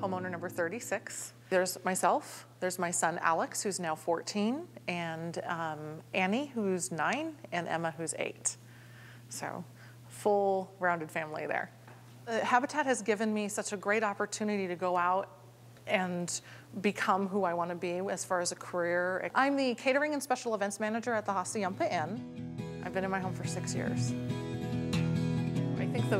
homeowner number 36. There's myself, there's my son Alex, who's now 14, and Annie, who's 9, and Emma, who's 8. So, full rounded family there. Habitat has given me such a great opportunity to go out and become who I want to be as far as a career. I'm the catering and special events manager at the Hacienda Inn. I've been in my home for 6 years. I think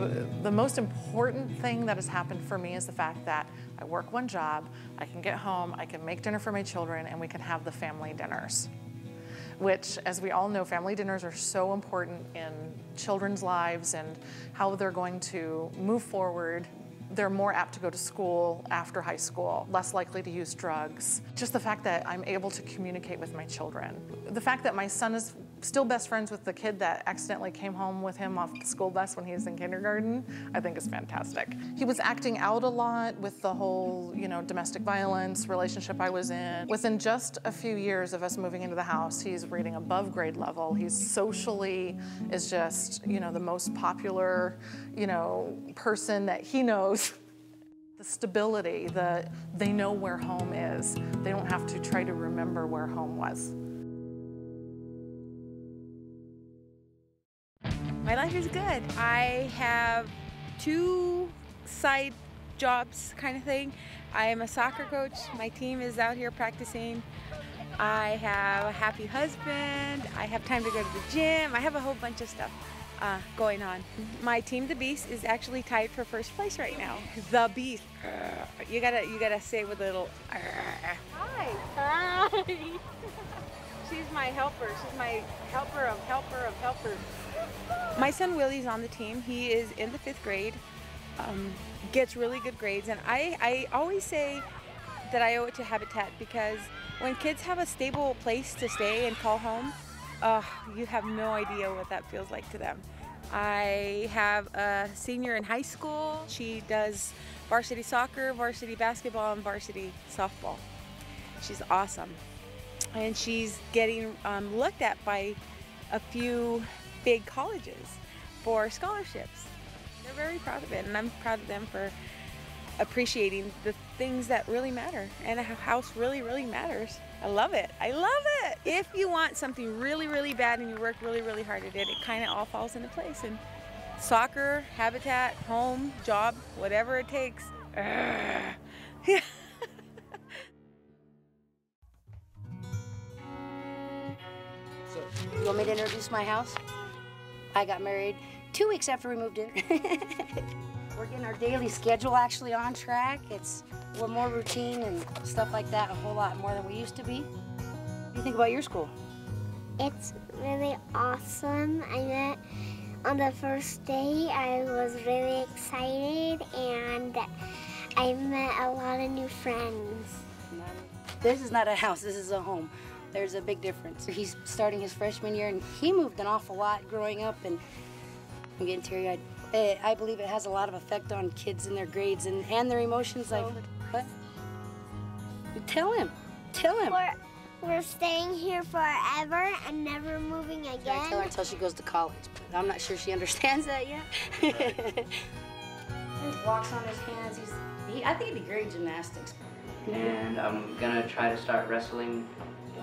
the most important thing that has happened for me is the fact that I work one job, I can get home, I can make dinner for my children, and we can have the family dinners. Which, as we all know, family dinners are so important in children's lives and how they're going to move forward. They're more apt to go to school after high school, less likely to use drugs. Just the fact that I'm able to communicate with my children. The fact that my son is still best friends with the kid that accidentally came home with him off the school bus when he was in kindergarten, I think is fantastic. He was acting out a lot with the whole, domestic violence relationship I was in. Within just a few years of us moving into the house, he's reading above grade level. He's socially is just, the most popular, person that he knows. The stability, they know where home is. They don't have to try to remember where home was. My life is good. I have 2 side jobs kind of thing. I am a soccer coach. My team is out here practicing. I have a happy husband. I have time to go to the gym. I have a whole bunch of stuff going on. My team, the Beast, is actually tied for first place right now. The Beast. You gotta say it with a little. Hi. Hi. She's my helper. She's my helper of helpers. My son Willie's on the team. He is in the 5th grade, gets really good grades, and I always say that I owe it to Habitat because when kids have a stable place to stay and call home, you have no idea what that feels like to them. I have a senior in high school. She does varsity soccer, varsity basketball, and varsity softball. She's awesome. And she's getting looked at by a few big colleges for scholarships. They're very proud of it, and I'm proud of them for appreciating the things that really matter, and a house really, really matters. I love it. I love it. If you want something really, really bad and you work really, really hard at it, it kind of all falls into place. And soccer, Habitat, home, job, whatever it takes. Yeah. You want me to introduce my house? I got married 2 weeks after we moved in. We're getting our daily schedule actually on track. It's a little more routine and stuff like that, a whole lot more than we used to be. What do you think about your school? It's really awesome. I met on the first day. I was really excited and I met a lot of new friends. This is not a house, this is a home. There's a big difference. He's starting his freshman year and he moved an awful lot growing up, and I'm getting teary-eyed. I believe it has a lot of effect on kids and their grades and their emotions. Like, what? Tell him. We're staying here forever and never moving again. I tell her until she goes to college, but I'm not sure she understands that yet. He walks on his hands. I think he'd be great at gymnastics. And I'm gonna try to start wrestling,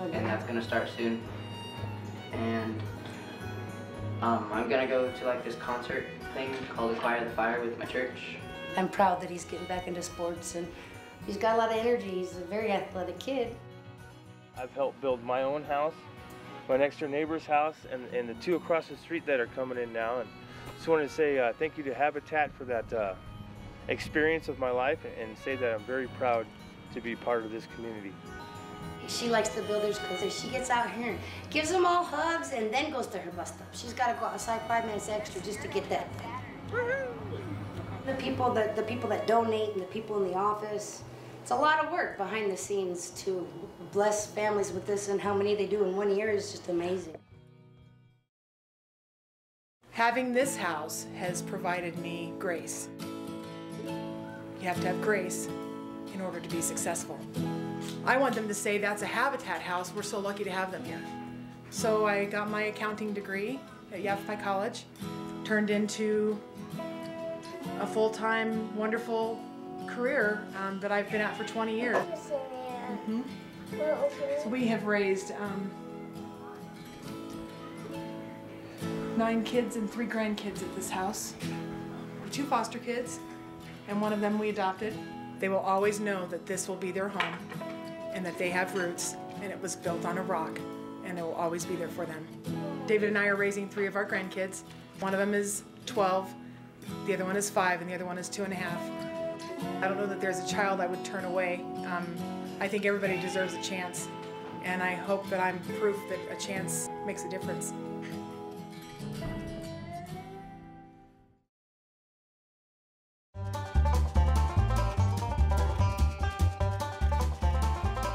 and that's gonna start soon. And I'm gonna go to like this concert thing called Acquire the Fire with my church. I'm proud that he's getting back into sports, and he's got a lot of energy. He's a very athletic kid. I've helped build my own house, my next door neighbor's house, and the 2 across the street that are coming in now. And just wanted to say thank you to Habitat for that experience of my life, and say that I'm very proud to be part of this community. She likes the builders because she gets out here and gives them all hugs and then goes to her bus stop. She's got to go outside 5 minutes extra just to get that thing. The people that donate and the people in the office, it's a lot of work behind the scenes to bless families with this, and how many they do in 1 year is just amazing. Having this house has provided me grace. You have to have grace in order to be successful. I want them to say that's a Habitat house. We're so lucky to have them here. So I got my accounting degree at Yavapai College, turned into a full-time, wonderful career that I've been at for 20 years. So we have raised 9 kids and 3 grandkids at this house. 2 foster kids, and one of them we adopted. They will always know that this will be their home and that they have roots and it was built on a rock and it will always be there for them. David and I are raising 3 of our grandkids. One of them is 12, the other one is 5, and the other one is 2.5. I don't know that there's a child I would turn away. I think everybody deserves a chance, and I hope that I'm proof that a chance makes a difference.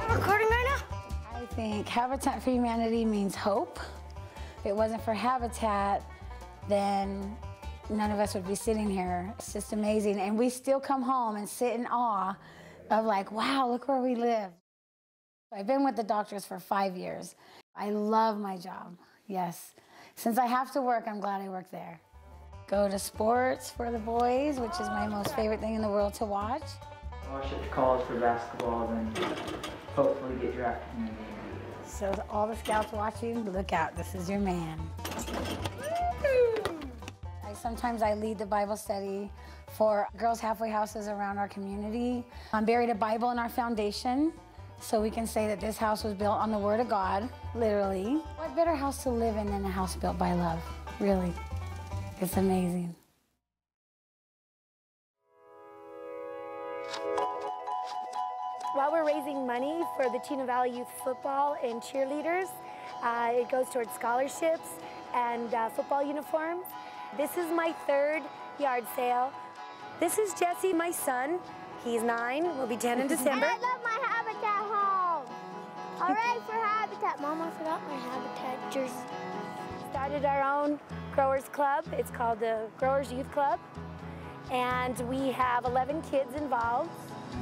Recording right now? I think Habitat for Humanity means hope. If it wasn't for Habitat, then none of us would be sitting here. It's just amazing. And we still come home and sit in awe of like, wow, look where we live. I've been with the doctors for 5 years. I love my job, yes. Since I have to work, I'm glad I work there. Go to sports for the boys, which is my most favorite thing in the world to watch. Watch at college for basketball, then hopefully get drafted in the game. So to all the scouts watching, look out, this is your man. Sometimes I lead the Bible study for girls' halfway houses around our community. I buried a Bible in our foundation, so we can say that this house was built on the Word of God, literally. What better house to live in than a house built by love, really? It's amazing. While we're raising money for the Chino Valley Youth Football and cheerleaders, it goes towards scholarships and football uniforms. This is my 3rd yard sale. This is Jesse, my son. He's 9, will be 10 in December. And I love my Habitat home. All right, for Habitat. Mom, I forgot my Habitat jersey. Started our own Growers Club. It's called the Growers Youth Club. And we have 11 kids involved.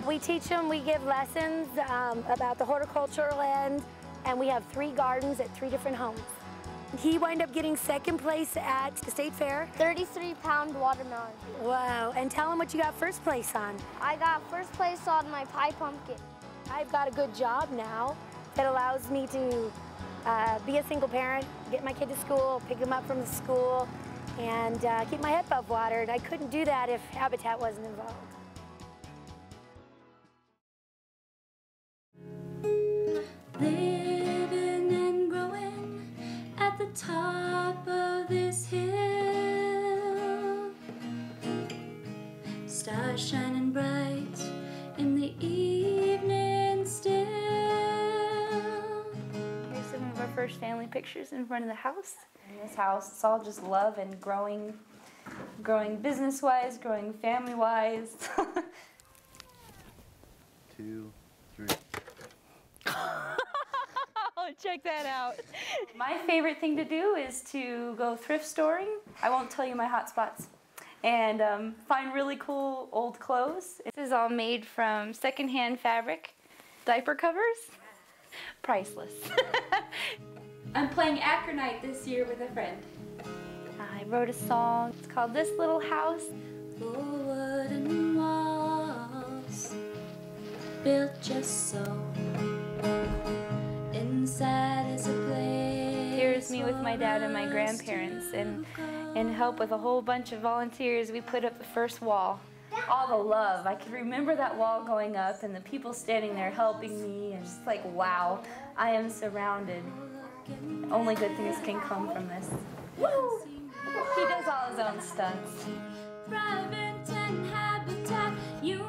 We teach them, we give lessons about the horticultural end, and we have 3 gardens at 3 different homes. He wound up getting 2nd place at the state fair. 33-pound watermelon. Wow, and tell him what you got 1st place on. I got 1st place on my pie pumpkin. I've got a good job now that allows me to be a single parent, get my kid to school, pick him up from the school, and keep my head above water. And I couldn't do that if Habitat wasn't involved. Living and growing at the top of this hill, stars shining bright in the evening still. Here's some of our first family pictures in front of the house. In this house, it's all just love and growing business-wise, growing family-wise. 2, 3. Check that out. My favorite thing to do is to go thrift storing. I won't tell you my hot spots. And find really cool old clothes. This is all made from secondhand fabric. Diaper covers, priceless. I'm playing Acronite this year with a friend. I wrote a song. It's called This Little House. For wooden walls built just so. Inside is a place. Here's me with my dad and my grandparents, and help with a whole bunch of volunteers, we put up the first wall. All the love. I can remember that wall going up and the people standing there helping me, and just like, wow, I am surrounded. Only good things can come from this. Woo! He does all his own stunts. Private and Habitat, you